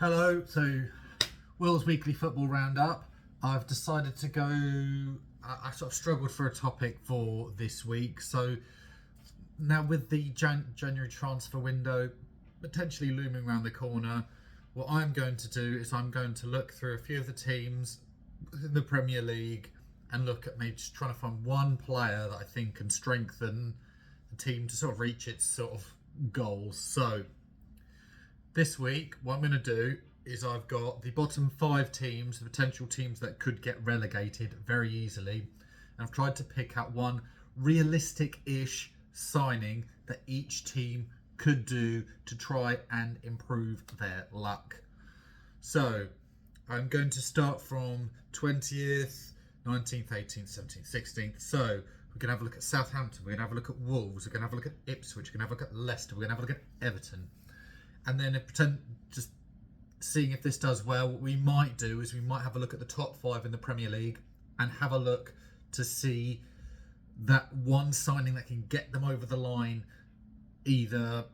Hello, so Will's Weekly Football Roundup. I've decided to go. I sort of struggled for a topic for this week. So now, with the January transfer window potentially looming around the corner, what I'm going to do is I'm going to look through a few of the teams in the Premier League and look at maybe just trying to find one player that I think can strengthen the team to sort of reach its sort of goals. So this week, what I'm going to do is I've got the bottom 5 teams, the potential teams that could get relegated very easily. And I've tried to pick out one realistic-ish signing that each team could do to try and improve their luck. So I'm going to start from 20th, 19th, 18th, 17th, 16th. So we're going to have a look at Southampton, we're going to have a look at Wolves, we're going to have a look at Ipswich, we're going to have a look at Leicester, we're going to have a look at Everton. And then just seeing if this does well, what we might do is we might have a look at the top 5 in the Premier League and have a look to see that one signing that can get them over the line, either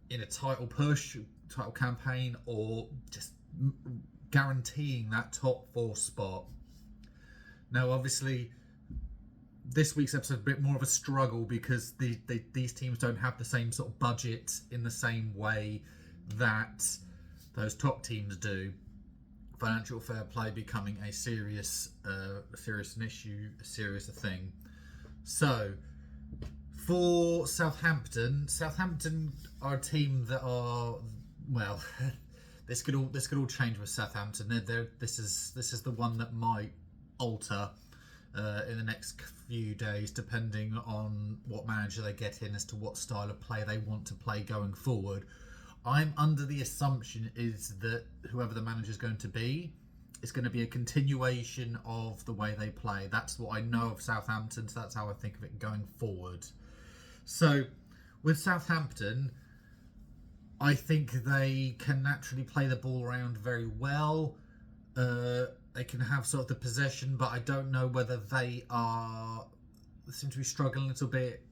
in a title push, title campaign, or just guaranteeing that top 4 spot. Now, obviously, this week's episode is a bit more of a struggle because these teams don't have the same sort of budget in the same way that those top teams do. Financial fair play becoming a serious issue, a serious thing. So for Southampton are a team that are, well, this could all change with Southampton. This is the one that might alter in the next few days, depending on what manager they get in as to what style of play they want to play going forward. I'm under the assumption is that whoever the manager is going to be, it's going to be a continuation of the way they play. That's what I know of Southampton, so that's how I think of it going forward. So with Southampton, I think they can naturally play the ball around very well. They can have sort of the possession, but I don't know whether they seem to be struggling a little bit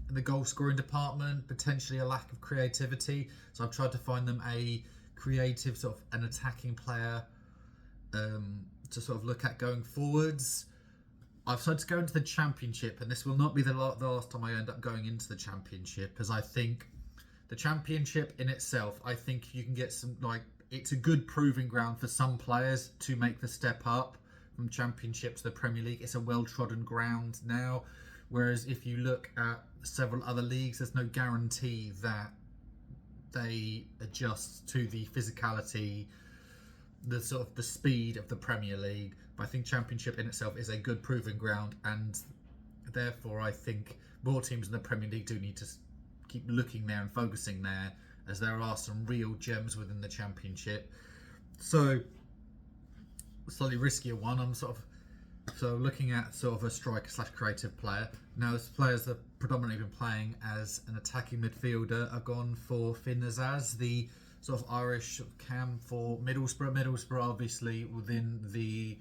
in the goal scoring department, potentially a lack of creativity. So I've tried to find them a creative sort of an attacking player to sort of look at going forwards. I've decided to go into the Championship, and this will not be the last time I end up going into the Championship, as I think the Championship in itself, I think you can get some, it's a good proving ground for some players to make the step up from Championship to the Premier League. It's a well-trodden ground now. Whereas if you look at several other leagues, there's no guarantee that they adjust to the physicality, the sort of the speed of the Premier League. But I think Championship in itself is a good proving ground, and therefore I think more teams in the Premier League do need to keep looking there and focusing there, as there are some real gems within the Championship. So, slightly riskier one. I'm So looking at sort of a striker / creative player. Now, this players that predominantly been playing as an attacking midfielder. I've gone for Finn Azaz, the sort of Irish cam for Middlesbrough. Middlesbrough, obviously, within the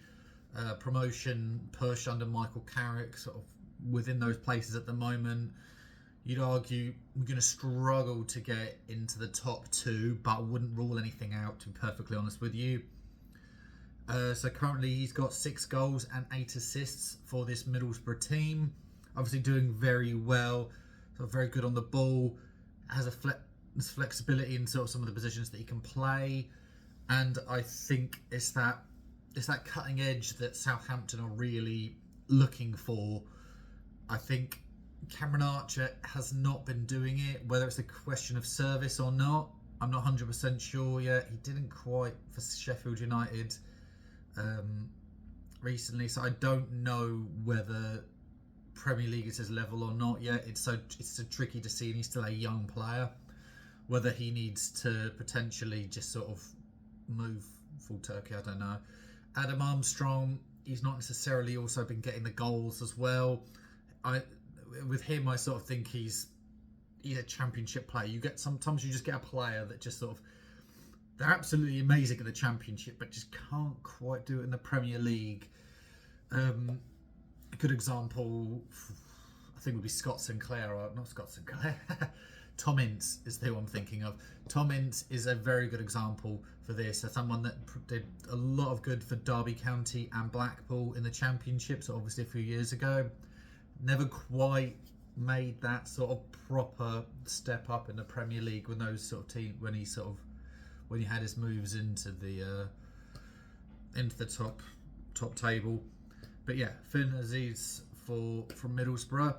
promotion push under Michael Carrick, sort of within those places at the moment. You'd argue we're going to struggle to get into the top 2, but I wouldn't rule anything out, to be perfectly honest with you. So currently he's got 6 goals and 8 assists for this Middlesbrough team. Obviously doing very well, sort of very good on the ball, has a flexibility in sort of some of the positions that he can play, and I think it's that cutting edge that Southampton are really looking for. I think Cameron Archer has not been doing it, whether it's a question of service or not. I'm not 100% sure yet. He didn't quite for Sheffield United recently, so I don't know whether Premier League is his level or not yet. It's so tricky to see, and he's still a young player. Whether he needs to potentially just sort of move full turkey, I don't know. Adam Armstrong, he's not necessarily also been getting the goals as well. With him, I sort of think he's a Championship player. Sometimes you just get a player that just sort of, they're absolutely amazing at the Championship, but just can't quite do it in the Premier League. A good example, I think, would be Scott Sinclair, or not Scott Sinclair, Tom Ince is who I'm thinking of. Tom Ince is a very good example for this. So someone that did a lot of good for Derby County and Blackpool in the Championships, obviously a few years ago. Never quite made that sort of proper step up in the Premier League when those sort of teams, when he had his moves into the top table. But yeah, Finn Aziz from Middlesbrough.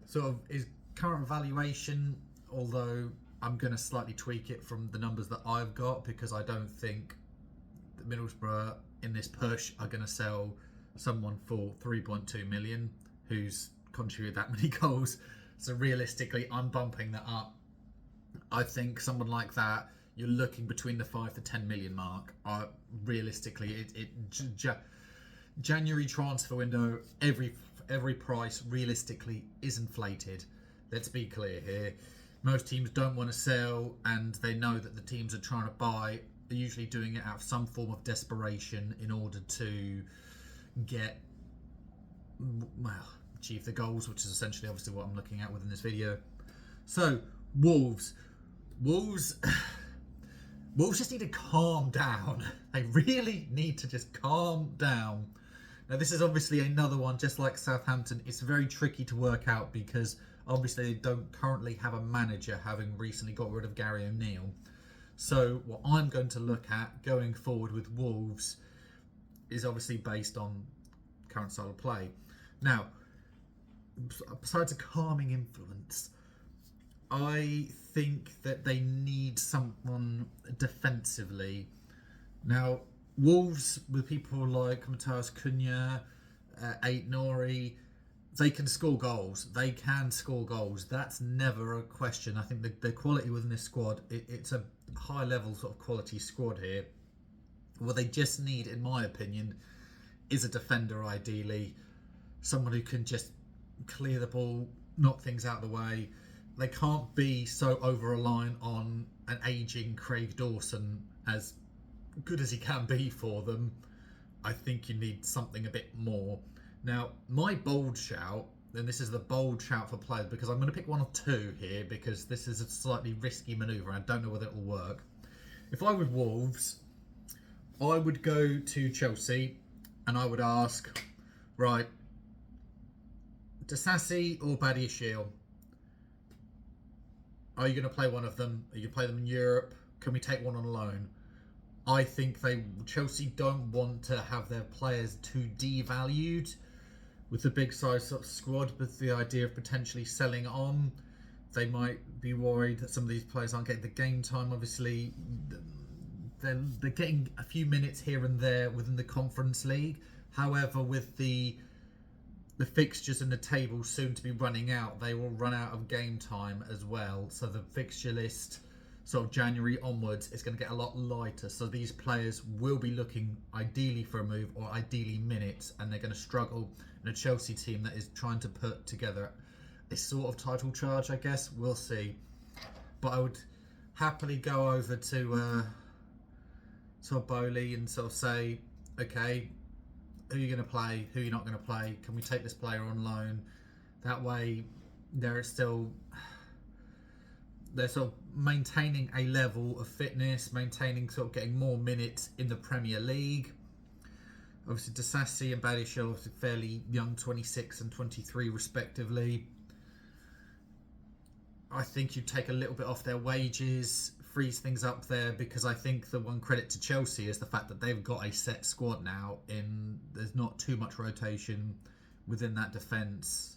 Sort of his current valuation, although I'm going to slightly tweak it from the numbers that I've got, because I don't think that Middlesbrough in this push are going to sell someone for 3.2 million who's contributed that many goals. So realistically, I'm bumping that up. I think someone like that, you're looking between the 5 to 10 million mark. Realistically, January transfer window, every price realistically is inflated. Let's be clear here. Most teams don't want to sell, and they know that the teams are trying to buy. They're usually doing it out of some form of desperation in order to achieve the goals, which is essentially obviously what I'm looking at within this video. So, Wolves just need to calm down. They really need to just calm down. Now, this is obviously another one, just like Southampton. It's very tricky to work out because obviously they don't currently have a manager, having recently got rid of Gary O'Neill. So what I'm going to look at going forward with Wolves is obviously based on current style of play. Now, besides a calming influence, I think that they need someone defensively. Now, Wolves, with people like Matheus Cunha, Ait Nouri, they can score goals. They can score goals. That's never a question. I think the quality within this squad, it's a high level sort of quality squad here. What they just need, in my opinion, is a defender ideally. Someone who can just clear the ball, knock things out of the way. They can't be so over-reliant on an ageing Craig Dawson, as good as he can be for them. I think you need something a bit more. Now, my bold shout, and this is the bold shout for players, because I'm going to pick one or two here, because this is a slightly risky manoeuvre. I don't know whether it will work. If I were Wolves, I would go to Chelsea and I would ask, right, Disasi or Badiashile? Are you going to play one of them? Are you going to play them in Europe? Can we take one on loan? I think Chelsea don't want to have their players too devalued with the big size sort of squad, with the idea of potentially selling on. They might be worried that some of these players aren't getting the game time. Obviously, they're getting a few minutes here and there within the Conference League. However, with the fixtures in the table soon to be running out, they will run out of game time as well. So the fixture list, sort of January onwards, is going to get a lot lighter. So these players will be looking ideally for a move, or ideally minutes, and they're going to struggle in a Chelsea team that is trying to put together a sort of title charge, I guess. We'll see. But I would happily go over to Bowley and sort of say, okay, who are you going to play? Who are you not going to play? Can we take this player on loan? That way, they're sort of maintaining a level of fitness, maintaining sort of getting more minutes in the Premier League. Obviously, Disasi and Badiashile are fairly young, 26 and 23 respectively. I think you take a little bit off their wages, frees things up there, because I think the one credit to Chelsea is the fact that they've got a set squad now. There's not too much rotation within that defence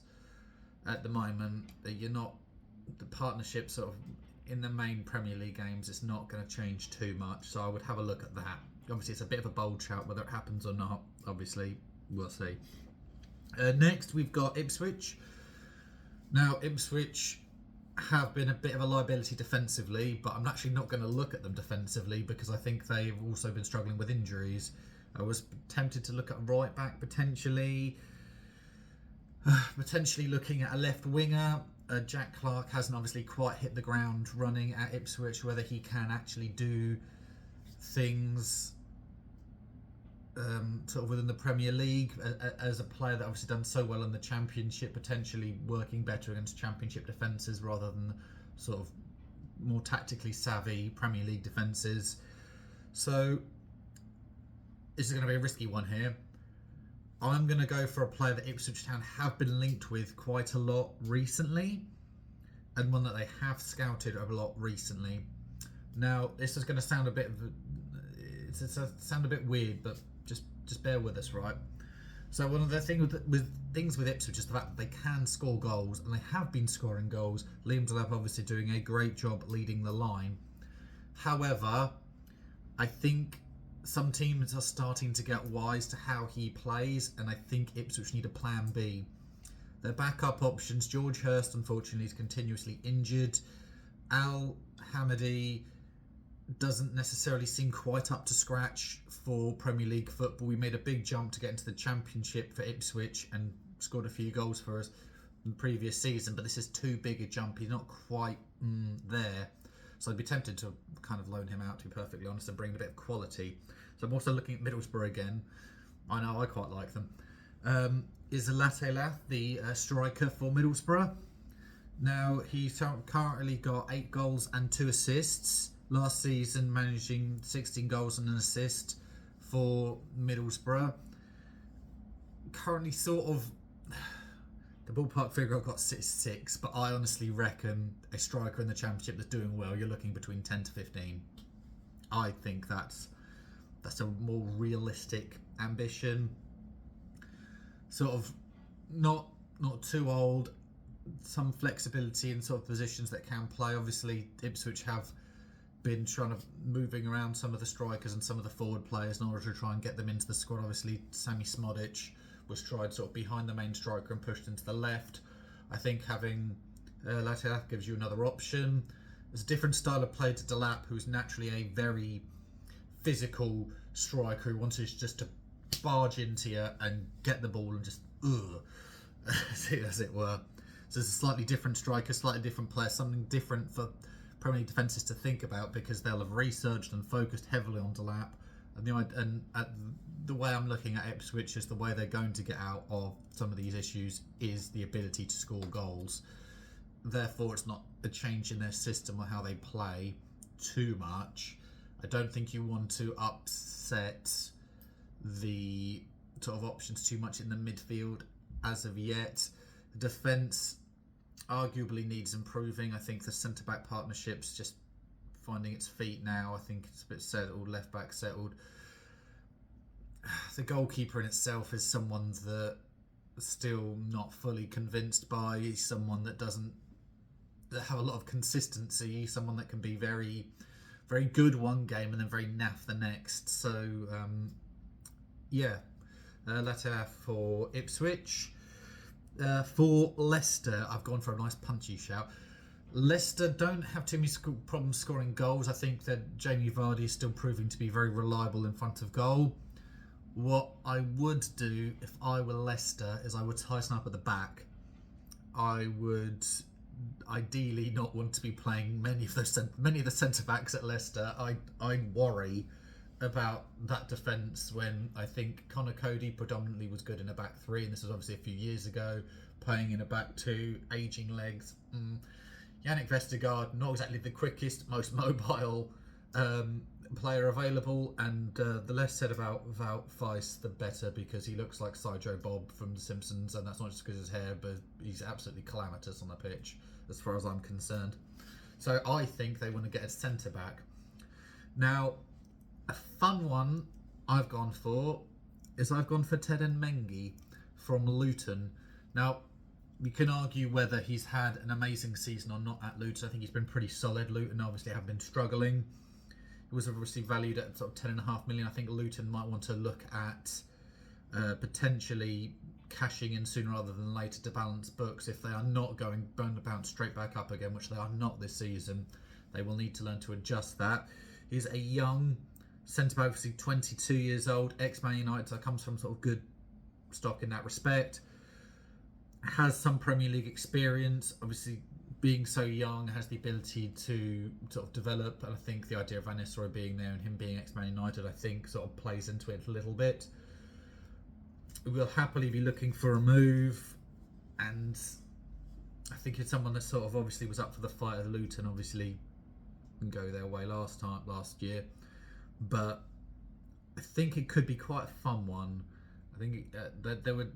at the moment. The partnership sort of in the main Premier League games, it's not going to change too much. So I would have a look at that. Obviously, it's a bit of a bold shout. Whether it happens or not, obviously, we'll see. Next, we've got Ipswich. Now, Ipswich have been a bit of a liability defensively, but I'm actually not going to look at them defensively because I think they've also been struggling with injuries. I was tempted to look at right back potentially looking at a left winger. Jack Clark hasn't obviously quite hit the ground running at Ipswich, whether he can actually do things sort of within the Premier League as a player that obviously done so well in the Championship, potentially working better against Championship defences rather than sort of more tactically savvy Premier League defences. So this is going to be a risky one here. I'm going to go for a player that Ipswich Town have been linked with quite a lot recently, and one that they have scouted a lot recently. Now, this is going to sound a bit weird, but just bear with us, right? So one of the things with Ipswich is the fact that they can score goals, and they have been scoring goals. Liam Delap obviously doing a great job leading the line. However, I think some teams are starting to get wise to how he plays, and I think Ipswich need a plan B. Their backup options, George Hurst, unfortunately, is continuously injured. Al Hamadi doesn't necessarily seem quite up to scratch for Premier League football. We made a big jump to get into the Championship for Ipswich and scored a few goals for us in the previous season, but this is too big a jump. He's not quite there. So I'd be tempted to kind of loan him out, to be perfectly honest, and bring a bit of quality. So I'm also looking at Middlesbrough again. I know, I quite like them. Is Latela the striker for Middlesbrough? Now, he's currently got 8 goals and 2 assists. Last season, managing 16 goals and an assist for Middlesbrough. Currently, sort of, the ballpark figure I've got 6, but I honestly reckon a striker in the Championship that's doing well, you're looking between 10 to 15. I think that's a more realistic ambition. Sort of not too old, some flexibility in sort of positions that can play. Obviously, Ipswich have been trying to moving around some of the strikers and some of the forward players in order to try and get them into the squad. Obviously, Sammy Smodic was tried sort of behind the main striker and pushed into the left. I think having Latela gives you another option. There's a different style of play to Delap, who's naturally a very physical striker who wanted just to barge into you and get the ball and just as it were. So it's a slightly different striker, slightly different player, something different for Premier League defences to think about, because they'll have researched and focused heavily on Delap. And the way I'm looking at Ipswich is the way they're going to get out of some of these issues is the ability to score goals. Therefore, it's not a change in their system or how they play too much. I don't think you want to upset the sort of options too much in the midfield as of yet. Defence arguably needs improving. I think the centre-back partnership's just finding its feet now. I think it's a bit settled, left-back settled. The goalkeeper in itself is someone that still not fully convinced by. He's someone that doesn't have a lot of consistency, someone that can be very, very good one game and then very naff the next. So, letter for Ipswich. For Leicester, I've gone for a nice punchy shout. Leicester don't have too many problems scoring goals. I think that Jamie Vardy is still proving to be very reliable in front of goal. What I would do if I were Leicester is I would tighten up at the back. I would ideally not want to be playing many of the centre backs at Leicester. I worry about that defence when I think Connor Cody predominantly was good in a back 3, and this was obviously a few years ago, playing in a back 2, ageing legs. Yannick Vestergaard, not exactly the quickest, most mobile player available, and the less said about Feist, the better, because he looks like Sideshow Bob from The Simpsons, and that's not just because of his hair, but he's absolutely calamitous on the pitch, as far as I'm concerned. So I think they want to get a centre-back. Now, a fun one I've gone for Ted Mengi from Luton. Now, we can argue whether he's had an amazing season or not at Luton. I think he's been pretty solid. Luton obviously have been struggling. He was obviously valued at sort of 10.5 million. I think Luton might want to look at potentially cashing in sooner rather than later to balance books. If they are not going bounce straight back up again, which they are not this season, they will need to learn to adjust that. He's a young centre-back, obviously 22 years old, ex-Man United, so comes from sort of good stock in that respect. Has some Premier League experience, obviously being so young, has the ability to sort of develop, and I think the idea of Van Nistelrooy being there and him being ex-Man United, I think sort of plays into it a little bit. We'll happily be looking for a move, and I think it's someone that sort of obviously was up for the fight at Luton, obviously go their way last year, but I think it could be quite a fun one. I think that there were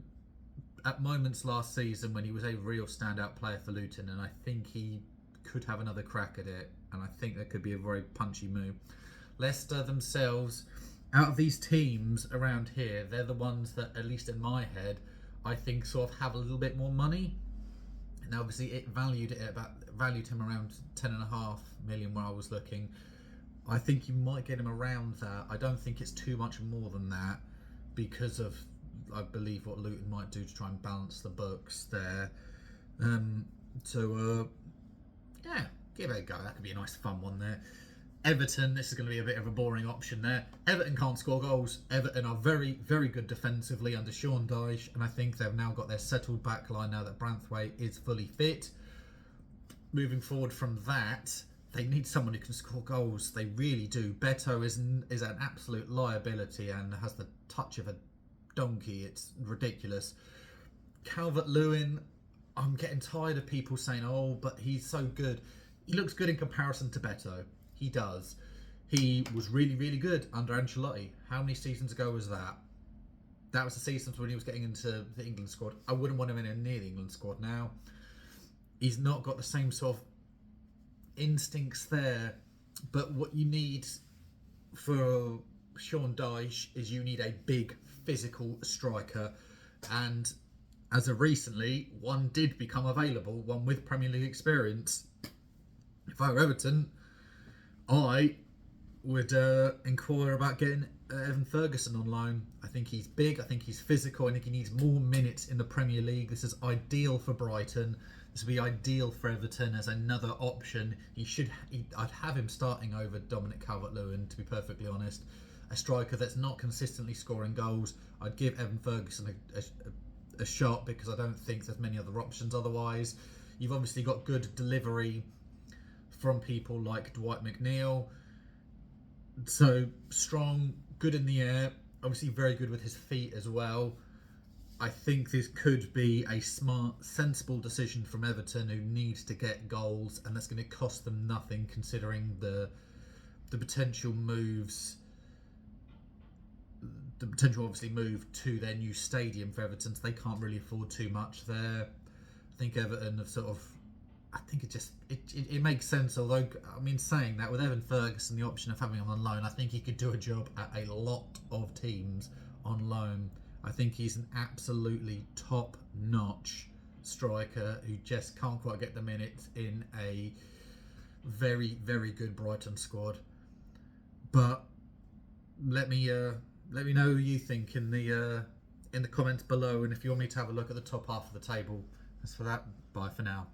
at moments last season when he was a real standout player for Luton, and I think he could have another crack at it, and I think that could be a very punchy move. Leicester themselves, out of these teams around here, they're the ones that, at least in my head, I think sort of have a little bit more money. Now, obviously, it valued him around 10.5 million where I was looking. I think you might get him around that. I don't think it's too much more than that because of, I believe, what Luton might do to try and balance the books there. Yeah, give it a go. That could be a nice fun one there. Everton, this is going to be a bit of a boring option there. Everton can't score goals. Everton are very, very good defensively under Sean Dyche, and I think they've now got their settled back line now that Branthwaite is fully fit. Moving forward from that, they need someone who can score goals. They really do. Beto is an absolute liability and has the touch of a donkey. It's ridiculous. Calvert-Lewin, I'm getting tired of people saying, oh, but he's so good. He looks good in comparison to Beto. He does. He was really, really good under Ancelotti. How many seasons ago was that? That was the seasons when he was getting into the England squad. I wouldn't want him anywhere near the England squad now. He's not got the same sort of instincts there. But what you need for Sean Dyche is you need a big physical striker. And as of recently, one did become available, one with Premier League experience. If I were Everton, I would inquire about getting Evan Ferguson on loan. I think he's big, I think he's physical, I think he needs more minutes in the Premier League. This is ideal for Brighton. This would be ideal for Everton as another option. I'd have him starting over Dominic Calvert-Lewin, to be perfectly honest. A striker that's not consistently scoring goals. I'd give Evan Ferguson a shot because I don't think there's many other options otherwise. You've obviously got good delivery from people like Dwight McNeil. So strong, good in the air, obviously very good with his feet as well. I think this could be a smart, sensible decision from Everton, who needs to get goals, and that's going to cost them nothing considering the potential moves. The potential obviously move to their new stadium for Everton, so they can't really afford too much there. I think Everton have I think it makes sense, although, I mean, saying that, with Evan Ferguson, the option of having him on loan, I think he could do a job at a lot of teams on loan. I think he's an absolutely top-notch striker who just can't quite get the minutes in a very, very good Brighton squad. But let me know who you think in the comments below, and if you want me to have a look at the top half of the table. As for that, bye for now.